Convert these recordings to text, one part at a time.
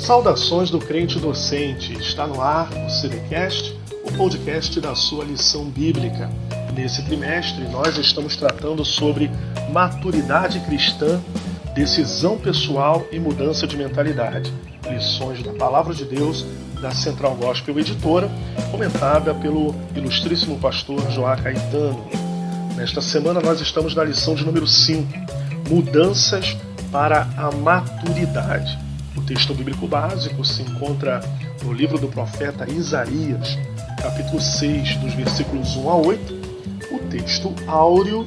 Saudações do crente docente, está no ar o CBcast, o podcast da sua lição bíblica. Nesse trimestre nós estamos tratando sobre maturidade cristã, decisão pessoal e mudança de mentalidade. Lições da Palavra de Deus da Central Gospel Editora, comentada pelo ilustríssimo pastor Joá Caetano. Nesta semana nós estamos na lição de número 5, Mudanças para a Maturidade. O texto bíblico básico se encontra no livro do profeta Isaías, capítulo 6, dos versículos 1 a 8. O texto áureo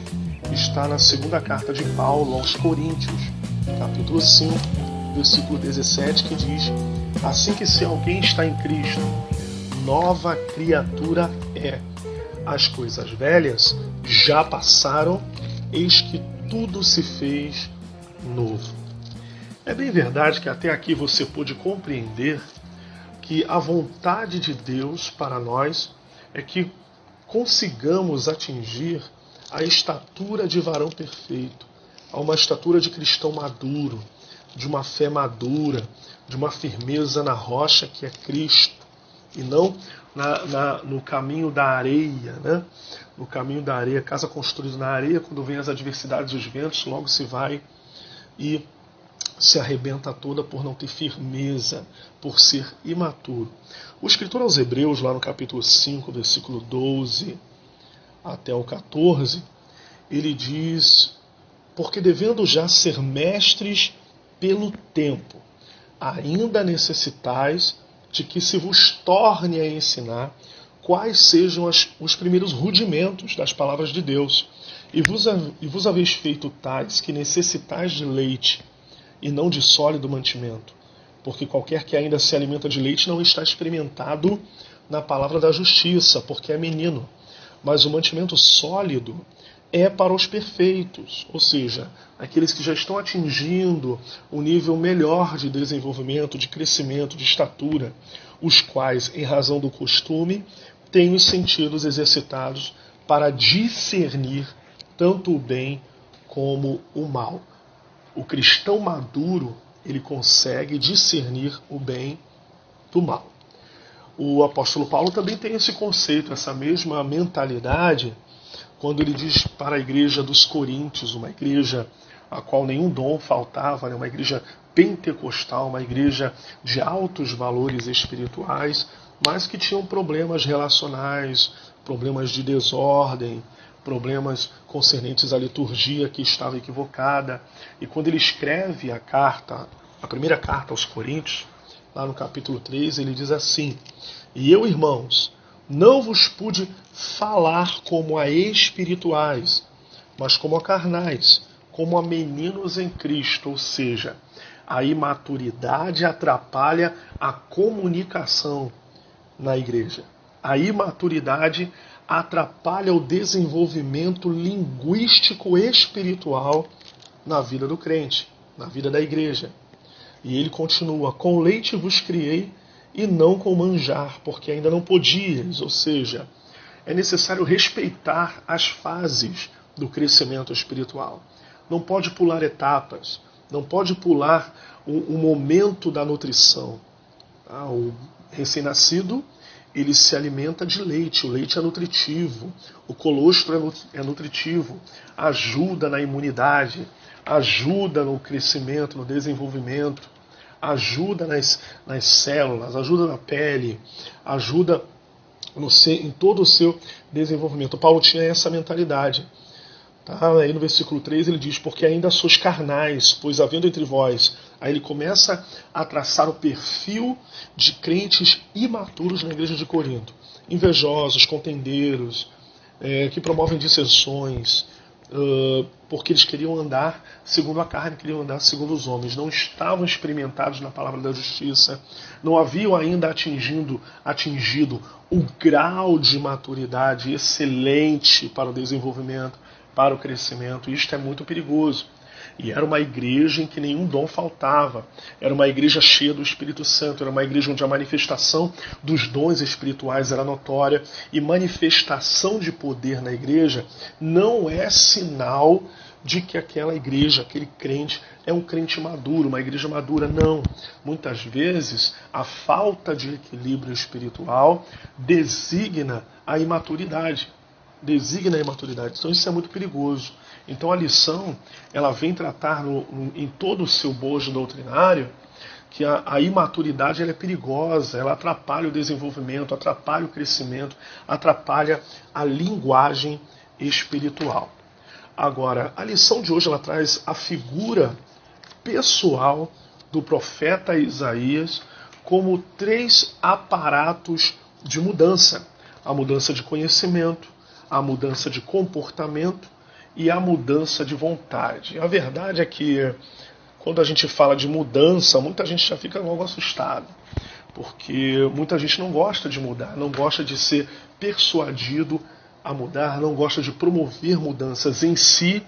está na segunda carta de Paulo aos Coríntios, capítulo 5, versículo 17, que diz: assim que se alguém está em Cristo, nova criatura é. As coisas velhas já passaram, eis que tudo se fez novo. É bem verdade que até aqui você pôde compreender que a vontade de Deus para nós é que consigamos atingir a estatura de varão perfeito, a uma estatura de cristão maduro, de uma fé madura, de uma firmeza na rocha que é Cristo, e não no caminho da areia, né? No caminho da areia, casa construída na areia, quando vem as adversidades e os ventos, logo se vai e se arrebenta toda por não ter firmeza, por ser imaturo. O escritor aos Hebreus, lá no capítulo 5, versículo 12 até o 14, ele diz: porque devendo já ser mestres pelo tempo, ainda necessitais de que se vos torne a ensinar quais sejam os primeiros rudimentos das palavras de Deus, e vos haveis feito tais que necessitais de leite, e não de sólido mantimento, porque qualquer que ainda se alimenta de leite não está experimentado na palavra da justiça, porque é menino. Mas o mantimento sólido é para os perfeitos, ou seja, aqueles que já estão atingindo um nível melhor de desenvolvimento, de crescimento, de estatura, os quais, em razão do costume, têm os sentidos exercitados para discernir tanto o bem como o mal. O cristão maduro, ele consegue discernir o bem do mal. O apóstolo Paulo também tem esse conceito, essa mesma mentalidade, quando ele diz para a igreja dos Coríntios, uma igreja a qual nenhum dom faltava, uma igreja pentecostal, uma igreja de altos valores espirituais, mas que tinham problemas relacionais, problemas de desordem, problemas concernentes à liturgia que estava equivocada. E quando ele escreve a primeira carta aos Coríntios, lá no capítulo 3, ele diz assim: e eu, irmãos, não vos pude falar como a espirituais, mas como a carnais, como a meninos em Cristo. Ou seja, a imaturidade atrapalha a comunicação na igreja. A imaturidade atrapalha o desenvolvimento linguístico espiritual na vida do crente, na vida da igreja. E ele continua: com leite vos criei e não com manjar, porque ainda não podíeis. Ou seja, é necessário respeitar as fases do crescimento espiritual. Não pode pular etapas, não pode pular o momento da nutrição. O recém-nascido, ele se alimenta de leite, o leite é nutritivo, o colostro é nutritivo, ajuda na imunidade, ajuda no crescimento, no desenvolvimento, ajuda nas células, ajuda na pele, ajuda em todo o seu desenvolvimento. Paulo tinha essa mentalidade. Aí no versículo 3 ele diz: porque ainda sois carnais, pois havendo entre vós. Aí ele começa a traçar o perfil de crentes imaturos na igreja de Corinto. Invejosos, contendeiros, que promovem dissensões, porque eles queriam andar segundo a carne, queriam andar segundo os homens. Não estavam experimentados na palavra da justiça, não haviam ainda atingido o grau de maturidade excelente para o desenvolvimento, para o crescimento. Isto é muito perigoso. E era uma igreja em que nenhum dom faltava. Era uma igreja cheia do Espírito Santo. Era uma igreja onde a manifestação dos dons espirituais era notória. E manifestação de poder na igreja não é sinal de que aquela igreja, aquele crente, é um crente maduro, uma igreja madura. Não. Muitas vezes, a falta de equilíbrio espiritual designa a imaturidade. Designa a imaturidade. Então isso é muito perigoso. Então a lição, ela vem tratar em todo o seu bojo doutrinário que a imaturidade ela é perigosa, ela atrapalha o desenvolvimento, atrapalha o crescimento, atrapalha a linguagem espiritual. Agora, a lição de hoje ela traz a figura pessoal do profeta Isaías como 3 aparatos de mudança. A mudança de conhecimento, a mudança de comportamento e a mudança de vontade. A verdade é que quando a gente fala de mudança, muita gente já fica logo assustada, porque muita gente não gosta de mudar, não gosta de ser persuadido a mudar, não gosta de promover mudanças em si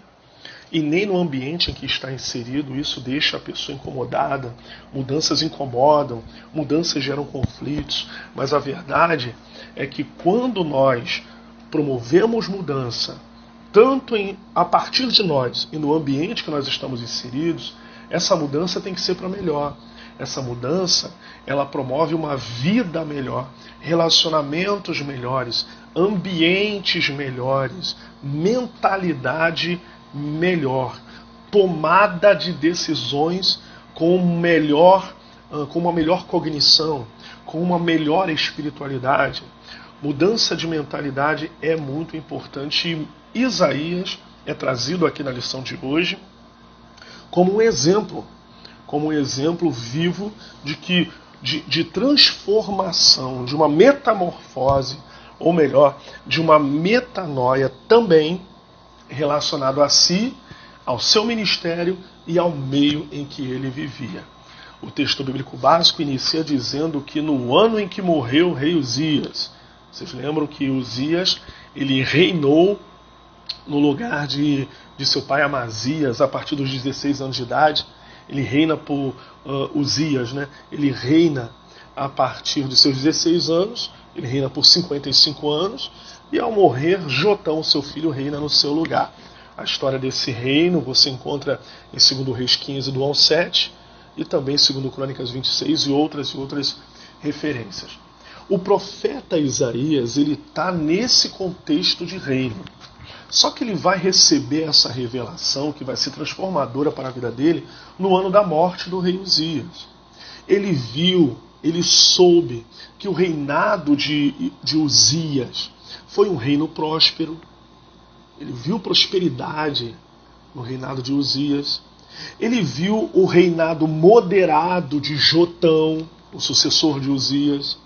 e nem no ambiente em que está inserido. Isso deixa a pessoa incomodada, mudanças incomodam, mudanças geram conflitos, mas a verdade é que quando nós promovemos mudança, tanto a partir de nós e no ambiente que nós estamos inseridos, essa mudança tem que ser para melhor. Essa mudança, ela promove uma vida melhor, relacionamentos melhores, ambientes melhores, mentalidade melhor, tomada de decisões com uma melhor cognição, com uma melhor espiritualidade. Mudança de mentalidade é muito importante e Isaías é trazido aqui na lição de hoje como um exemplo vivo de transformação, de uma metamorfose, ou melhor, de uma metanoia também relacionado a si, ao seu ministério e ao meio em que ele vivia. O texto bíblico básico inicia dizendo que no ano em que morreu o rei Uzias, vocês lembram que Uzias ele reinou no lugar de seu pai Amazias a partir dos 16 anos de idade. Ele reina por Uzias, né? Ele reina a partir de seus 16 anos, ele reina por 55 anos, e ao morrer, Jotão, seu filho, reina no seu lugar. A história desse reino você encontra em 2 Reis 15, do 1 ao 7, e também em 2 Crônicas 26 e outras referências. O profeta Isaías ele está nesse contexto de reino. Só que ele vai receber essa revelação, que vai ser transformadora para a vida dele, no ano da morte do rei Uzias. Ele viu, ele soube que o reinado de Uzias foi um reino próspero. Ele viu prosperidade no reinado de Uzias. Ele viu o reinado moderado de Jotão, o sucessor de Uzias.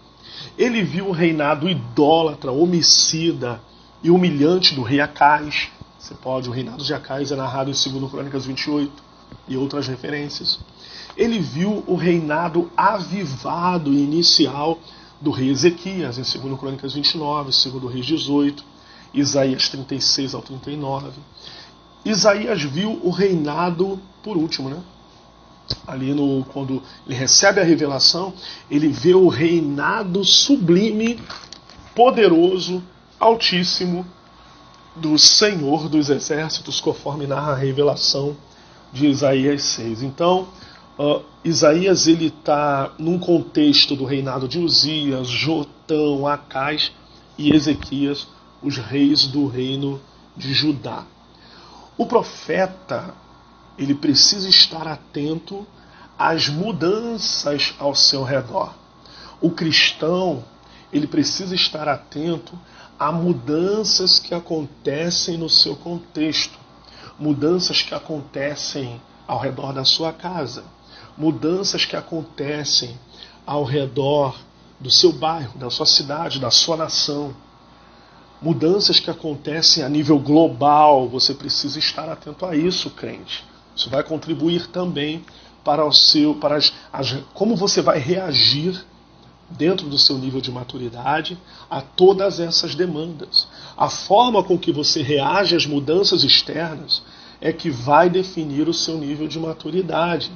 Ele viu o reinado idólatra, homicida e humilhante do rei Acais. O reinado de Acais é narrado em 2 Crônicas 28 e outras referências. Ele viu o reinado avivado e inicial do rei Ezequias, em 2 Crônicas 29, 2 Reis 18, Isaías 36 ao 39. Isaías viu o reinado, por último, né? Quando ele recebe a revelação, ele vê o reinado sublime, poderoso, altíssimo do Senhor dos Exércitos, conforme narra a revelação de Isaías 6. Então, Isaías está num contexto do reinado de Uzias, Jotão, Acais e Ezequias, os reis do reino de Judá. O profeta ele precisa estar atento às mudanças ao seu redor. O cristão ele precisa estar atento a mudanças que acontecem no seu contexto, mudanças que acontecem ao redor da sua casa, mudanças que acontecem ao redor do seu bairro, da sua cidade, da sua nação, mudanças que acontecem a nível global. Você precisa estar atento a isso, crente. Isso vai contribuir também para como você vai reagir dentro do seu nível de maturidade a todas essas demandas. A forma com que você reage às mudanças externas é que vai definir o seu nível de maturidade.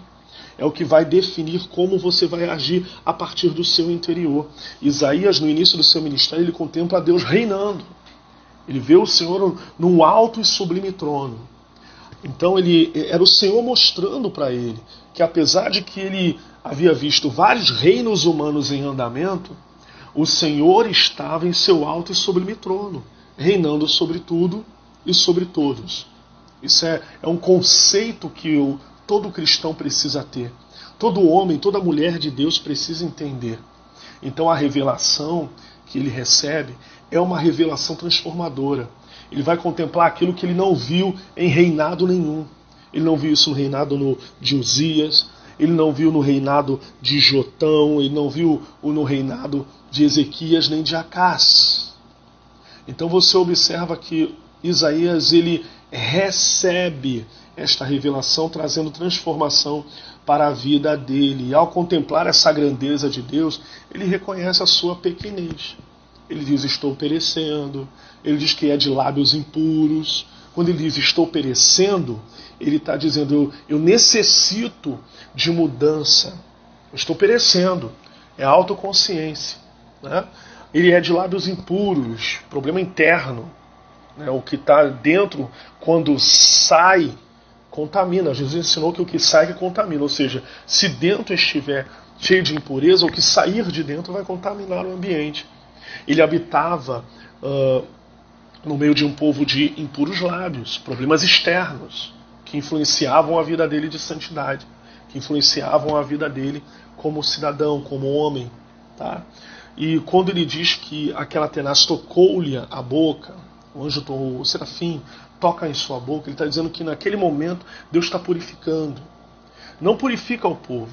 É o que vai definir como você vai agir a partir do seu interior. Isaías, no início do seu ministério, ele contempla Deus reinando. Ele vê o Senhor num alto e sublime trono. Então ele era o Senhor mostrando para ele que, apesar de que ele havia visto vários reinos humanos em andamento, o Senhor estava em seu alto e sublime trono, reinando sobre tudo e sobre todos. Isso é um conceito que todo cristão precisa ter. Todo homem, toda mulher de Deus precisa entender. Então a revelação que ele recebe é uma revelação transformadora. Ele vai contemplar aquilo que ele não viu em reinado nenhum. Ele não viu isso no reinado de Uzias, ele não viu no reinado de Jotão, ele não viu no reinado de Ezequias nem de Acás. Então você observa que Isaías ele recebe esta revelação trazendo transformação para a vida dele. E ao contemplar essa grandeza de Deus, ele reconhece a sua pequenez. Ele diz, estou perecendo. Ele diz que é de lábios impuros. Quando ele diz, estou perecendo, ele está dizendo, eu necessito de mudança. Eu estou perecendo. É autoconsciência. Né? Ele é de lábios impuros, problema interno. Né? O que está dentro, quando sai, contamina. Jesus ensinou que o que sai que contamina. Ou seja, se dentro estiver cheio de impureza, o que sair de dentro vai contaminar o ambiente. Ele habitava no meio de um povo de impuros lábios, problemas externos, que influenciavam a vida dele de santidade, que influenciavam a vida dele como cidadão, como homem. Tá? E quando ele diz que aquela tenaz tocou-lhe a boca, o serafim toca em sua boca, ele está dizendo que naquele momento Deus está purificando. Não purifica o povo.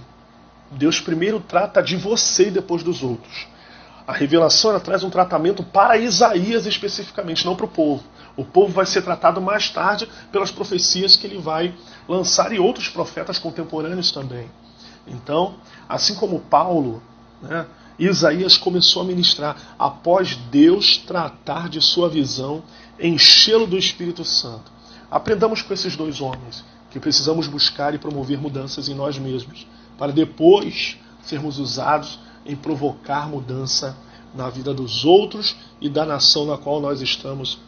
Deus primeiro trata de você e depois dos outros. A revelação ela traz um tratamento para Isaías especificamente, não para o povo. O povo vai ser tratado mais tarde pelas profecias que ele vai lançar e outros profetas contemporâneos também. Então, assim como Paulo, né, Isaías começou a ministrar após Deus tratar de sua visão, enchê-lo do Espírito Santo. Aprendamos com esses dois homens que precisamos buscar e promover mudanças em nós mesmos, para depois sermos usados em provocar mudança na vida dos outros e da nação na qual nós estamos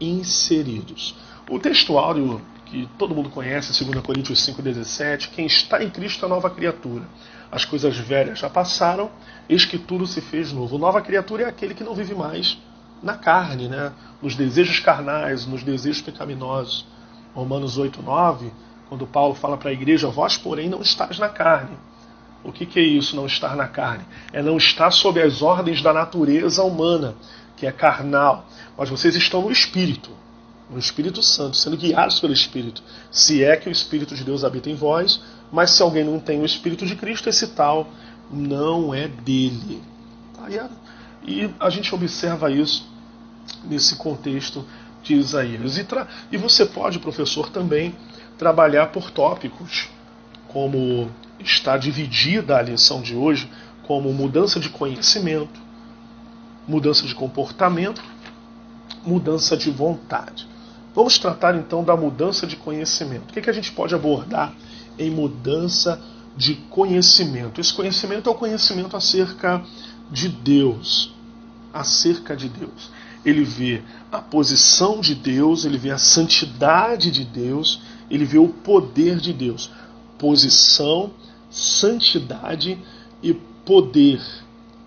inseridos. O texto áureo que todo mundo conhece, 2 Coríntios 5,17, quem está em Cristo é nova criatura. As coisas velhas já passaram, eis que tudo se fez novo. Nova criatura é aquele que não vive mais na carne, né? Nos desejos carnais, nos desejos pecaminosos. Romanos 8,9, quando Paulo fala para a igreja, vós, porém, não estáis na carne. O que é isso, não estar na carne? É não estar sob as ordens da natureza humana, que é carnal. Mas vocês estão no Espírito Santo, sendo guiados pelo Espírito. Se é que o Espírito de Deus habita em vós, mas se alguém não tem o Espírito de Cristo, esse tal não é dele. Tá? E a gente observa isso nesse contexto de Isaías. E você pode, professor, também trabalhar por tópicos, como está dividida a lição de hoje, como mudança de conhecimento, mudança de comportamento, mudança de vontade. Vamos tratar então da mudança de conhecimento. O que a gente pode abordar em mudança de conhecimento? Esse conhecimento é o conhecimento acerca de Deus. Acerca de Deus. Ele vê a posição de Deus, ele vê a santidade de Deus, ele vê o poder de Deus. Posição, santidade e poder.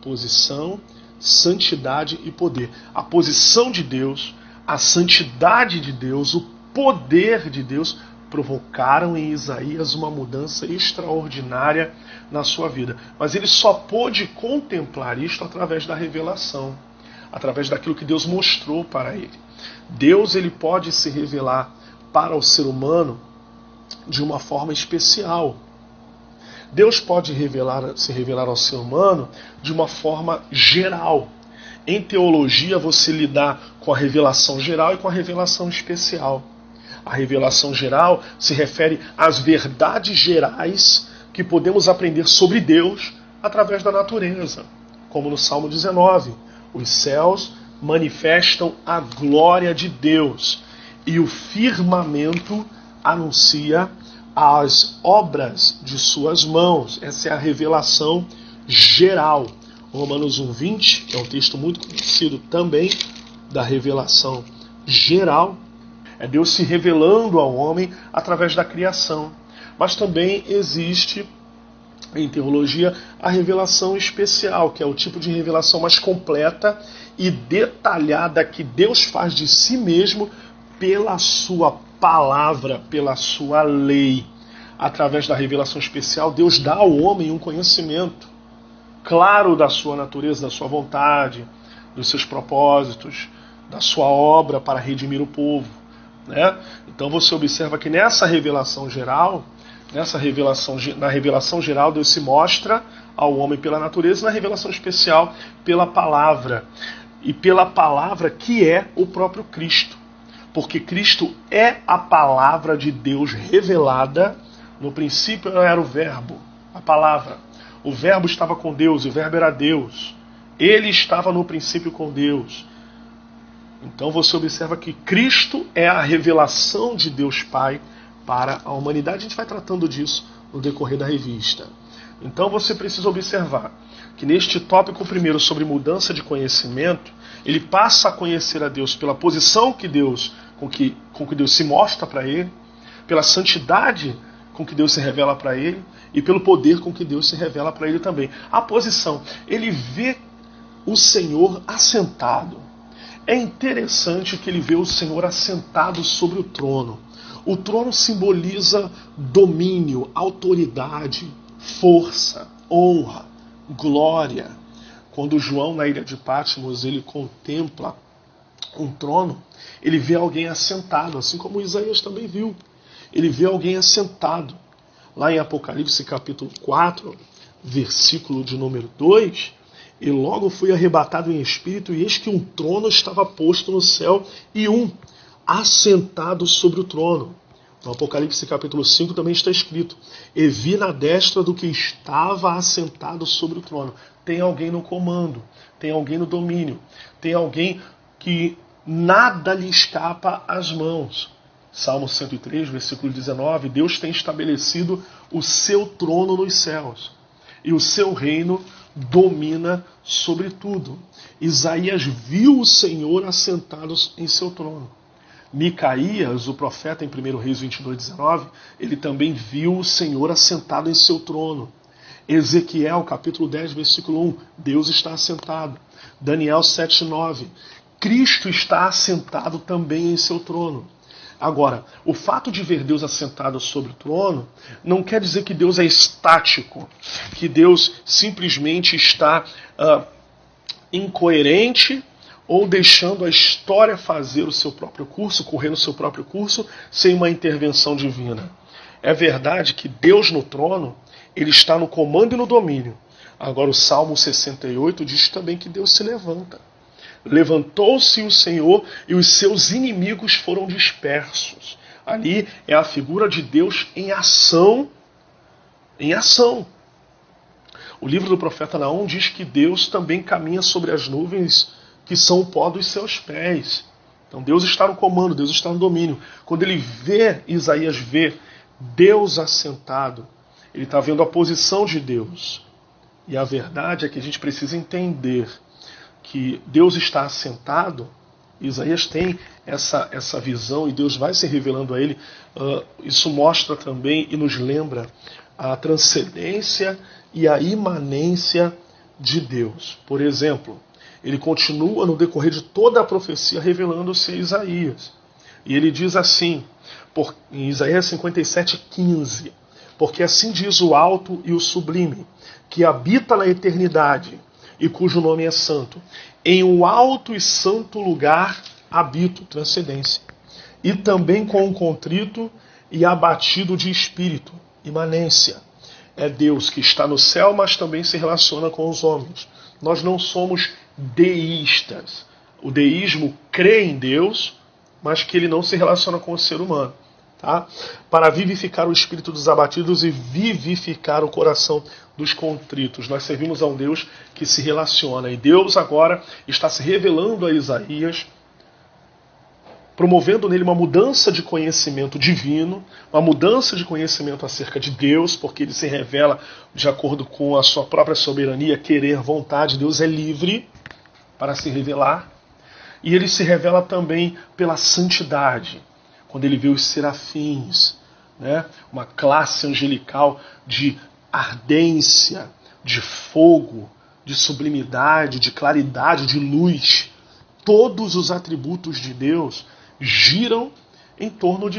Posição, santidade e poder. A posição de Deus, a santidade de Deus, o poder de Deus provocaram em Isaías uma mudança extraordinária na sua vida. Mas ele só pôde contemplar isto através da revelação, através daquilo que Deus mostrou para ele. Deus ele pode se revelar para o ser humano de uma forma especial. Deus pode se revelar ao ser humano de uma forma geral. Em teologia você lidar com a revelação geral e com a revelação especial. A revelação geral se refere às verdades gerais que podemos aprender sobre Deus através da natureza. Como no Salmo 19, os céus manifestam a glória de Deus e o firmamento anuncia as obras de suas mãos. Essa é a revelação geral. Romanos 1,20, que é um texto muito conhecido também da revelação geral, É Deus se revelando ao homem através da criação. Mas também existe, em teologia, a revelação especial, que é o tipo de revelação mais completa e detalhada que Deus faz de si mesmo pela sua palavra, pela sua lei. Através da revelação especial, Deus dá ao homem um conhecimento claro da sua natureza, da sua vontade, dos seus propósitos, da sua obra para redimir o povo, né? Então você observa que nessa revelação geral, na revelação geral, Deus se mostra ao homem pela natureza, e na revelação especial pela palavra. E pela palavra que é o próprio Cristo. Porque Cristo é a palavra de Deus revelada. No princípio era o Verbo, a palavra. O Verbo estava com Deus, o Verbo era Deus. Ele estava no princípio com Deus. Então você observa que Cristo é a revelação de Deus Pai para a humanidade. A gente vai tratando disso no decorrer da revista. Então você precisa observar que neste tópico primeiro sobre mudança de conhecimento, ele passa a conhecer a Deus pela posição que Deus, com que Deus se mostra para ele, pela santidade com que Deus se revela para ele e pelo poder com que Deus se revela para ele também. A posição, ele vê o Senhor assentado. É interessante que ele vê o Senhor assentado sobre o trono. O trono simboliza domínio, autoridade, força, honra, glória. Quando João, na ilha de Patmos, ele contempla um trono, ele vê alguém assentado, assim como Isaías também viu. Ele vê alguém assentado. Lá em Apocalipse capítulo 4, versículo de número 2, e logo fui arrebatado em espírito, e eis que um trono estava posto no céu, e um assentado sobre o trono. No Apocalipse capítulo 5 também está escrito: e vi na destra do que estava assentado sobre o trono. Tem alguém no comando, tem alguém no domínio, tem alguém que nada lhe escapa às mãos. Salmo 103, versículo 19, Deus tem estabelecido o seu trono nos céus, e o seu reino domina sobre tudo. Isaías viu o Senhor assentado em seu trono. Micaías, o profeta, em 1 Reis 22, 19, ele também viu o Senhor assentado em seu trono. Ezequiel, capítulo 10, versículo 1, Deus está assentado. Daniel 7, 9, Cristo está assentado também em seu trono. Agora, o fato de ver Deus assentado sobre o trono não quer dizer que Deus é estático, que Deus simplesmente está incoerente ou deixando a história fazer o seu próprio curso, correndo o seu próprio curso, sem uma intervenção divina. É verdade que Deus no trono, ele está no comando e no domínio. Agora o Salmo 68 diz também que Deus se levanta. Levantou-se o Senhor e os seus inimigos foram dispersos. Ali é a figura de Deus em ação. Em ação. O livro do profeta Naum diz que Deus também caminha sobre as nuvens que são o pó dos seus pés. Então Deus está no comando, Deus está no domínio. Quando ele vê, Isaías vê Deus assentado, ele está vendo a posição de Deus. E a verdade é que a gente precisa entender que Deus está assentado. Isaías tem essa visão e Deus vai se revelando a ele. Isso mostra também e nos lembra a transcendência e a imanência de Deus. Por exemplo, ele continua no decorrer de toda a profecia revelando-se a Isaías. E ele diz assim, em Isaías 57:15, porque assim diz o alto e o sublime, que habita na eternidade, e cujo nome é santo. Em um alto e santo lugar habito, transcendência. E também com um contrito e abatido de espírito, imanência. É Deus que está no céu, mas também se relaciona com os homens. Nós não somos deístas. O deísmo crê em Deus, mas que ele não se relaciona com o ser humano. Tá? Para vivificar o espírito dos abatidos e vivificar o coração dos contritos. Nós servimos a um Deus que se relaciona. E Deus agora está se revelando a Isaías, promovendo nele uma mudança de conhecimento divino, uma mudança de conhecimento acerca de Deus, porque ele se revela de acordo com a sua própria soberania, querer, vontade. Deus é livre para se revelar. E ele se revela também pela santidade. quando ele vê os serafins, né? Uma classe angelical de ardência, de fogo, de sublimidade, de claridade, de luz. Todos os atributos de Deus giram em torno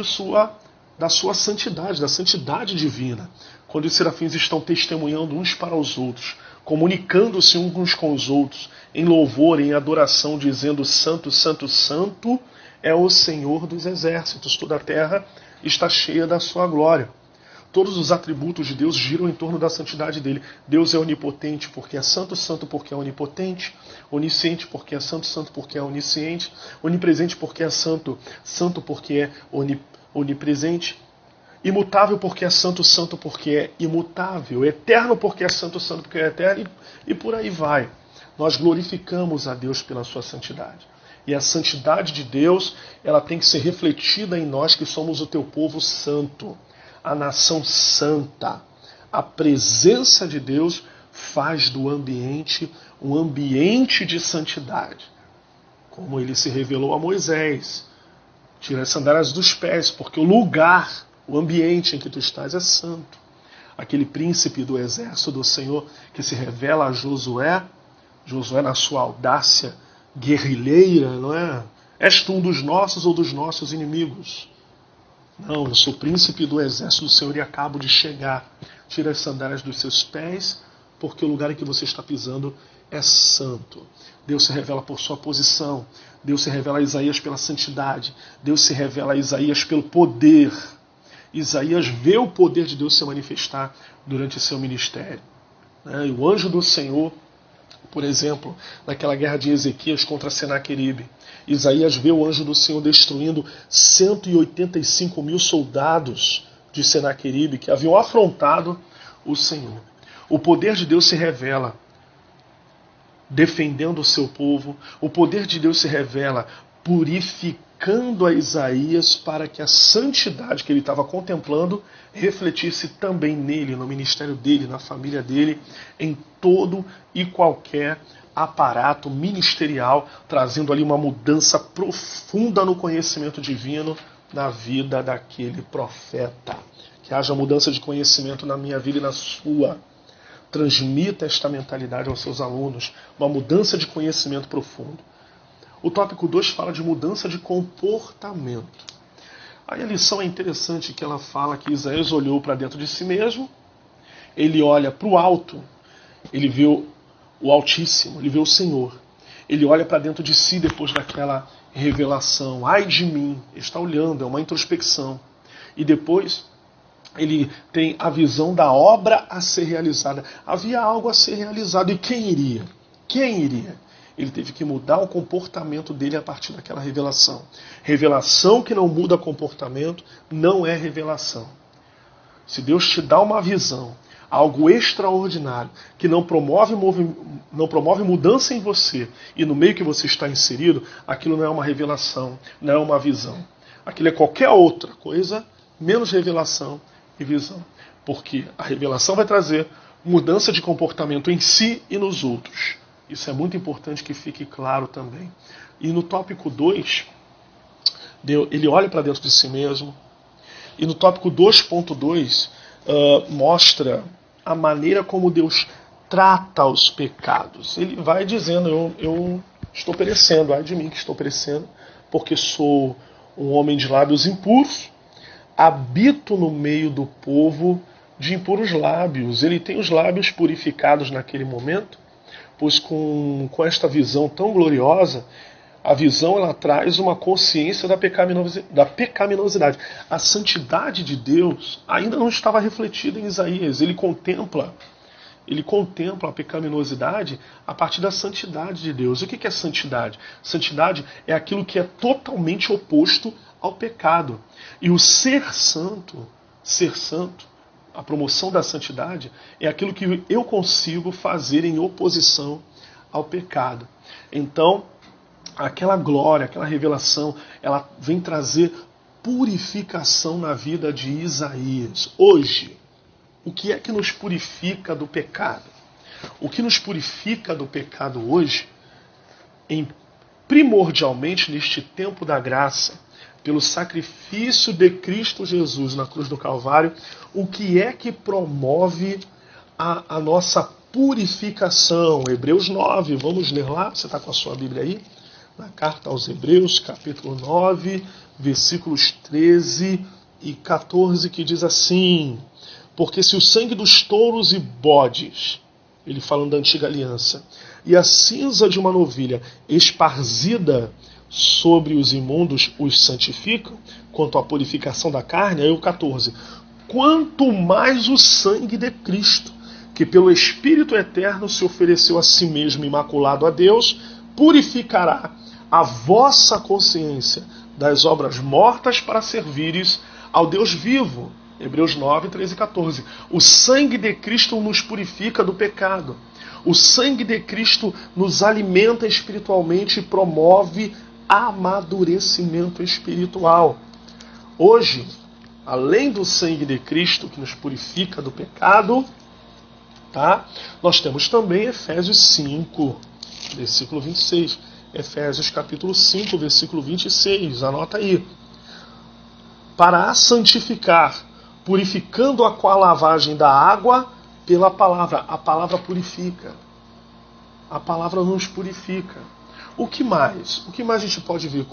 da sua santidade, da santidade divina. Quando os serafins estão testemunhando uns para os outros, comunicando-se uns com os outros, em louvor, em adoração, dizendo: Santo, Santo, Santo é o Senhor dos exércitos, toda a terra está cheia da sua glória. Todos os atributos de Deus giram em torno da santidade dele. Deus é onipotente porque é santo, santo porque é onipotente, onisciente porque é santo, santo porque é onisciente, onipresente porque é santo, santo porque é onipresente, imutável porque é santo, santo porque é imutável, eterno porque é santo, santo porque é eterno, e por aí vai. Nós glorificamos a Deus pela sua santidade. E a santidade de Deus, ela tem que ser refletida em nós que somos o teu povo santo, a nação santa. A presença de Deus faz do ambiente um ambiente de santidade. Como ele se revelou a Moisés: tira as sandálias dos pés, porque o lugar, o ambiente em que tu estás é santo. Aquele príncipe do exército do Senhor que se revela a Josué, Josué na sua audácia guerrilheira, não é? És tu um dos nossos ou dos nossos inimigos? Não, eu sou príncipe do exército do Senhor e acabo de chegar. Tira as sandálias dos seus pés, porque o lugar em que você está pisando é santo. Deus se revela por sua posição. Deus se revela a Isaías pela santidade. Deus se revela a Isaías pelo poder. Isaías vê o poder de Deus se manifestar durante seu ministério. E o anjo do Senhor, por exemplo, naquela guerra de Ezequias contra Senaqueribe, Isaías vê o anjo do Senhor destruindo 185 mil soldados de Senaqueribe que haviam afrontado o Senhor. O poder de Deus se revela defendendo o seu povo. O poder de Deus se revela purificando a Isaías para que a santidade que ele estava contemplando refletisse também nele, no ministério dele, na família dele, em todo e qualquer aparato ministerial, trazendo ali uma mudança profunda no conhecimento divino na vida daquele profeta. Que haja mudança de conhecimento na minha vida e na sua. Transmita esta mentalidade aos seus alunos, uma mudança de conhecimento profundo. O tópico 2 fala de mudança de comportamento. Aí a lição é interessante que ela fala que Isaías olhou para dentro de si mesmo, ele olha para o alto, ele vê o Altíssimo, ele vê o Senhor. Ele olha para dentro de si depois daquela revelação. Ai de mim, ele está olhando, é uma introspecção. E depois ele tem a visão da obra a ser realizada. Havia algo a ser realizado. E quem iria? Quem iria? Ele teve que mudar o comportamento dele a partir daquela revelação. Revelação que não muda comportamento não é revelação. Se Deus te dá uma visão, algo extraordinário, que não promove mudança em você e no meio que você está inserido, aquilo não é uma revelação, não é uma visão. Aquilo é qualquer outra coisa, menos revelação e visão. Porque a revelação vai trazer mudança de comportamento em si e nos outros. Isso é muito importante que fique claro também. E no tópico 2, ele olha para dentro de si mesmo. E no tópico 2.2 mostra a maneira como Deus trata os pecados. Ele vai dizendo: eu estou perecendo, ai de mim que estou perecendo, porque sou um homem de lábios impuros, habito no meio do povo de impuros lábios. Ele tem os lábios purificados naquele momento, pois com esta visão tão gloriosa, a visão ela traz uma consciência da pecaminosidade. A santidade de Deus ainda não estava refletida em Isaías. Ele contempla a pecaminosidade a partir da santidade de Deus. O que é santidade? Santidade é aquilo que é totalmente oposto ao pecado. E o ser santo, a promoção da santidade, é aquilo que eu consigo fazer em oposição ao pecado. Então, aquela glória, aquela revelação, ela vem trazer purificação na vida de Isaías. Hoje, o que é que nos purifica do pecado? O que nos purifica do pecado hoje, primordialmente neste tempo da graça, pelo sacrifício de Cristo Jesus na cruz do Calvário, o que é que promove a nossa purificação? Hebreus 9, vamos ler lá, você está com a sua Bíblia aí? Na carta aos Hebreus, capítulo 9, versículos 13 e 14, que diz assim: porque se o sangue dos touros e bodes, ele falando da antiga aliança, e a cinza de uma novilha esparzida sobre os imundos os santificam, quanto à purificação da carne, aí o 14, quanto mais o sangue de Cristo, que pelo Espírito Eterno se ofereceu a si mesmo imaculado a Deus, purificará a vossa consciência das obras mortas para servires ao Deus vivo. Hebreus 9, 13 e 14. O sangue de Cristo nos purifica do pecado. O sangue de Cristo nos alimenta espiritualmente e promove amadurecimento espiritual. Hoje, além do sangue de Cristo que nos purifica do pecado, nós temos também Efésios 5, versículo 26. Efésios capítulo 5, versículo 26. Anota aí. Para a santificar, purificando-a com a lavagem da água pela palavra. A palavra purifica. A palavra nos purifica. O que mais? O que mais a gente pode ver?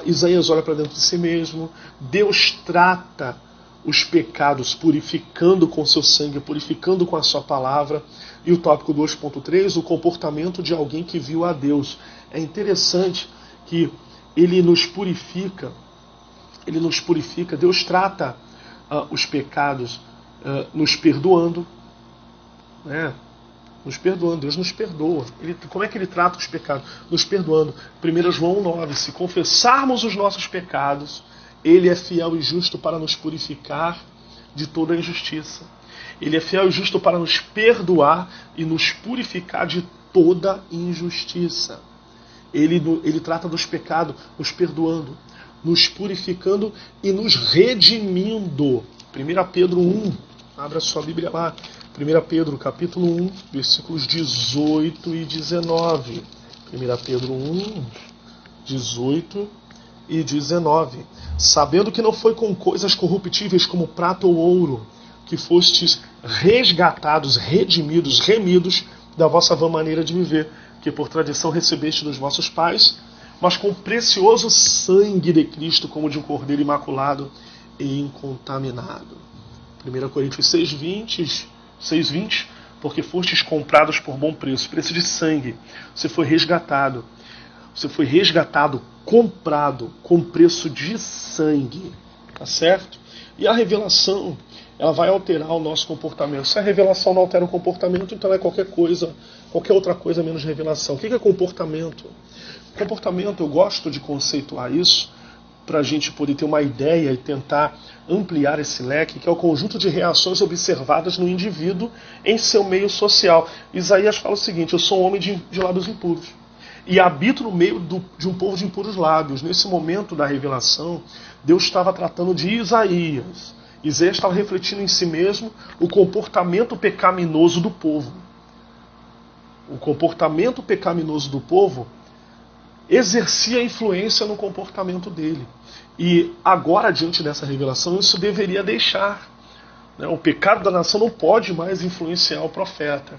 Isaías olha para dentro de si mesmo. Deus trata os pecados purificando com seu sangue, purificando com a sua palavra. E o tópico 2.3, o comportamento de alguém que viu a Deus. É interessante que ele nos purifica. Deus trata os pecados nos perdoando, né? Nos perdoando, Deus nos perdoa. Como é que ele trata os pecados? Nos perdoando. 1 João 9, se confessarmos os nossos pecados, ele é fiel e justo para nos purificar de toda a injustiça. Ele é fiel e justo para nos perdoar e nos purificar de toda injustiça. Ele trata dos pecados, nos perdoando, nos purificando e nos redimindo. 1 Pedro 1, abra sua Bíblia lá. 1 Pedro capítulo 1, versículos 18 e 19. 1 Pedro 1, 18 e 19. Sabendo que não foi com coisas corruptíveis como prata ou ouro que fostes resgatados, redimidos, remidos da vossa vã maneira de viver, que por tradição recebeste dos vossos pais, mas com o precioso sangue de Cristo, como de um cordeiro imaculado e incontaminado. 1 Coríntios 6:20, porque fostes comprados por bom preço, preço de sangue. Você foi resgatado. Você foi resgatado, comprado com preço de sangue. Tá certo? E a revelação, ela vai alterar o nosso comportamento. Se a revelação não altera o comportamento, então é qualquer outra coisa menos revelação. O que é comportamento? Comportamento, eu gosto de conceituar isso para a gente poder ter uma ideia e tentar ampliar esse leque, que é o conjunto de reações observadas no indivíduo em seu meio social. Isaías fala o seguinte: eu sou um homem de lábios impuros e habito no meio de um povo de impuros lábios. Nesse momento da revelação, Deus estava tratando de Isaías. Isaías estava refletindo em si mesmo o comportamento pecaminoso do povo. O comportamento pecaminoso do povo exercia influência no comportamento dele. E agora, diante dessa revelação, isso deveria deixar. O pecado da nação não pode mais influenciar o profeta.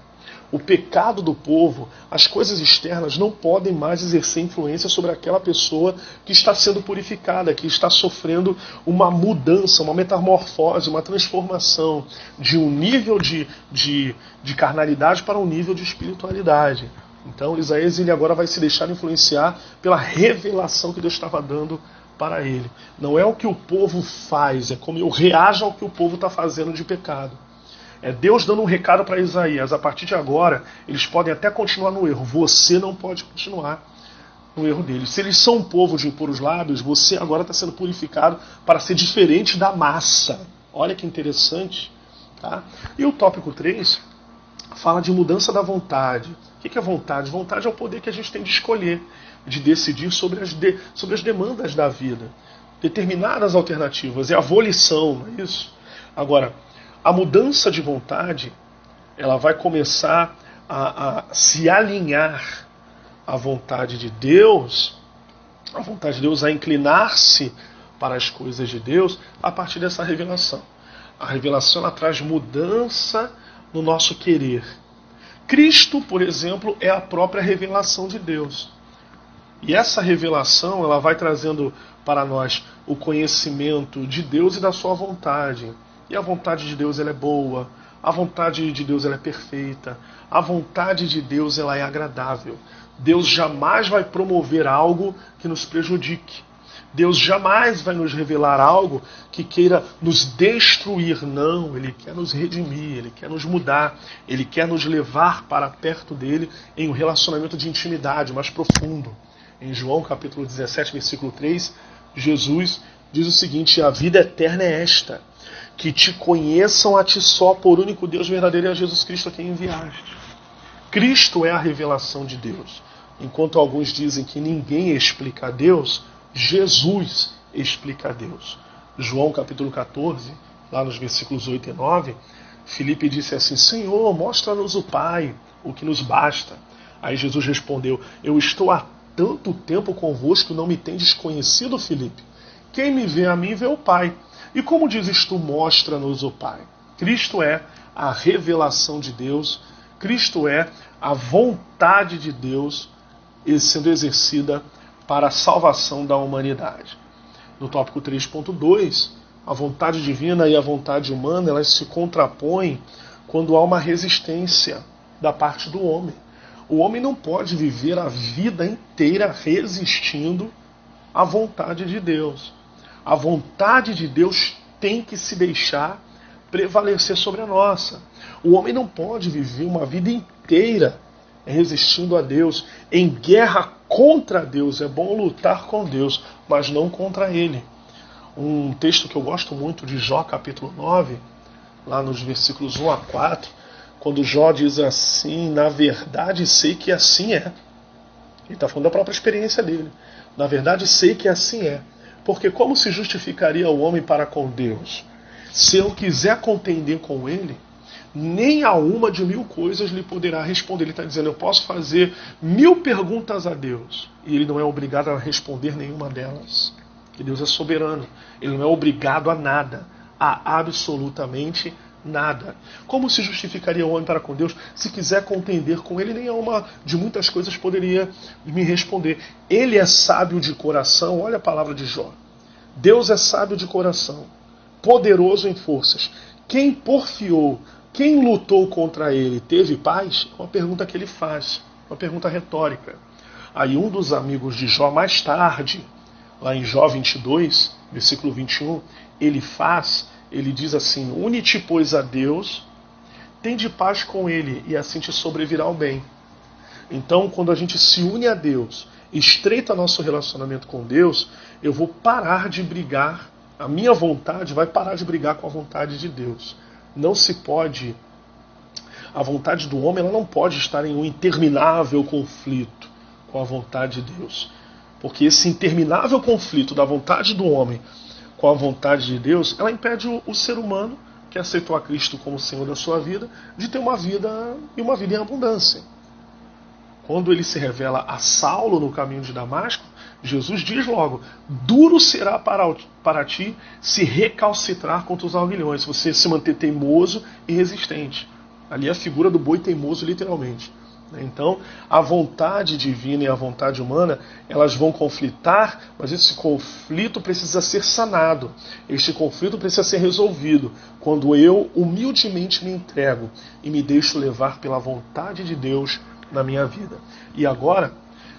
O pecado do povo, as coisas externas não podem mais exercer influência sobre aquela pessoa que está sendo purificada, que está sofrendo uma mudança, uma metamorfose, uma transformação de um nível de carnalidade para um nível de espiritualidade. Então Isaías ele agora vai se deixar influenciar pela revelação que Deus estava dando para ele. Não é o que o povo faz, é como eu reajo ao que o povo está fazendo de pecado. É Deus dando um recado para Isaías: a partir de agora, eles podem até continuar no erro, você não pode continuar no erro deles. Se eles são um povo de impuros lábios, você agora está sendo purificado para ser diferente da massa. Olha que interessante. Tá? E o tópico 3 fala de mudança da vontade. O que é vontade? Vontade é o poder que a gente tem de escolher, de decidir sobre as demandas da vida. Determinadas alternativas. É a volição, não é isso? Agora, a mudança de vontade, ela vai começar a se alinhar à vontade de Deus, a vontade de Deus a inclinar-se para as coisas de Deus a partir dessa revelação. A revelação ela traz mudança no nosso querer. Cristo, por exemplo, é a própria revelação de Deus. E essa revelação ela vai trazendo para nós o conhecimento de Deus e da sua vontade. E a vontade de Deus ela é boa, a vontade de Deus ela é perfeita, a vontade de Deus ela é agradável. Deus jamais vai promover algo que nos prejudique. Deus jamais vai nos revelar algo que queira nos destruir. Não, Ele quer nos redimir, Ele quer nos mudar, Ele quer nos levar para perto dEle em um relacionamento de intimidade mais profundo. Em João capítulo 17, versículo 3, Jesus diz o seguinte: a vida eterna é esta, que te conheçam a ti só, por único Deus verdadeiro, e a Jesus Cristo a quem enviaste. Cristo é a revelação de Deus. Enquanto alguns dizem que ninguém explica a Deus, Jesus explica a Deus. João capítulo 14, lá nos versículos 8 e 9, Filipe disse assim: Senhor, mostra-nos o Pai, o que nos basta. Aí Jesus respondeu: eu estou há tanto tempo convosco, não me tendes conhecido, Filipe? Quem me vê a mim vê o Pai. E como dizes tu, mostra-nos o Pai? Cristo é a revelação de Deus, Cristo é a vontade de Deus sendo exercida para a salvação da humanidade. No tópico 3.2, a vontade divina e a vontade humana elas se contrapõem quando há uma resistência da parte do homem. O homem não pode viver a vida inteira resistindo à vontade de Deus. A vontade de Deus tem que se deixar prevalecer sobre a nossa. O homem não pode viver uma vida inteira resistindo a Deus, em guerra contra Deus. É bom lutar com Deus, mas não contra Ele. Um texto que eu gosto muito de Jó, capítulo 9, lá nos versículos 1 a 4, quando Jó diz assim: na verdade sei que assim é. Ele está falando da própria experiência dele. Na verdade sei que assim é. Porque como se justificaria o homem para com Deus? Se eu quiser contender com Ele, nem a uma de 1000 coisas lhe poderá responder. Ele está dizendo: eu posso fazer 1000 perguntas a Deus, e Ele não é obrigado a responder nenhuma delas. Que Deus é soberano. Ele não é obrigado a nada, a absolutamente nada. Como se justificaria o homem para com Deus? Se quiser contender com Ele, nem a uma de muitas coisas poderia me responder. Ele é sábio de coração. Olha a palavra de Jó. Deus é sábio de coração, poderoso em forças. Quem porfiou, quem lutou contra ele, teve paz? É uma pergunta que ele faz, uma pergunta retórica. Aí um dos amigos de Jó, mais tarde, lá em Jó 22, versículo 21, ele diz assim: une-te, pois, a Deus, tende paz com Ele, e assim te sobrevirá o bem. Então, quando a gente se une a Deus, estreita nosso relacionamento com Deus, eu vou parar de brigar, a minha vontade vai parar de brigar com a vontade de Deus. Não se pode, a vontade do homem ela não pode estar em um interminável conflito com a vontade de Deus. Porque esse interminável conflito da vontade do homem com a vontade de Deus, ela impede o ser humano, que aceitou a Cristo como Senhor da sua vida, de ter uma vida e uma vida em abundância. Quando ele se revela a Saulo no caminho de Damasco, Jesus diz logo: duro será para ti se recalcitrar contra os aguilhões, se você se manter teimoso e resistente. Ali é a figura do boi teimoso, literalmente. Então, a vontade divina e a vontade humana, elas vão conflitar, mas esse conflito precisa ser sanado. Este conflito precisa ser resolvido quando eu humildemente me entrego e me deixo levar pela vontade de Deus na minha vida. E agora,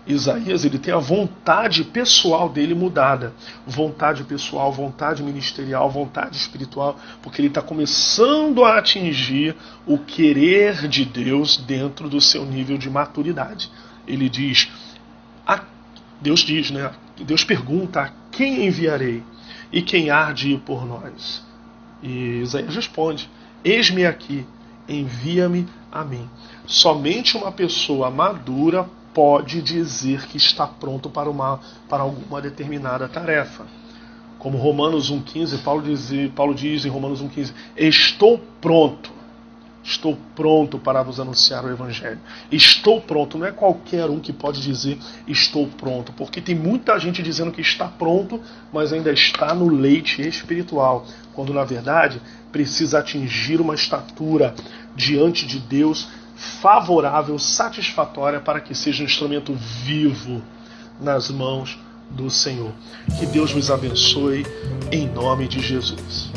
Isaías ele tem a vontade pessoal dele mudada. Vontade pessoal, vontade ministerial, vontade espiritual, porque ele está começando a atingir o querer de Deus dentro do seu nível de maturidade. Ele diz, Deus pergunta: a quem enviarei? E quem há de ir por nós? E Isaías responde: eis-me aqui, envia-me a mim. Somente uma pessoa madura pode dizer que está pronto para alguma determinada tarefa. Como Romanos 1,15, Paulo diz em Romanos 1,15: estou pronto. Estou pronto para vos anunciar o Evangelho. Estou pronto, não é qualquer um que pode dizer estou pronto, porque tem muita gente dizendo que está pronto, mas ainda está no leite espiritual, quando na verdade precisa atingir uma estatura diante de Deus favorável, satisfatória, para que seja um instrumento vivo nas mãos do Senhor. Que Deus nos abençoe em nome de Jesus.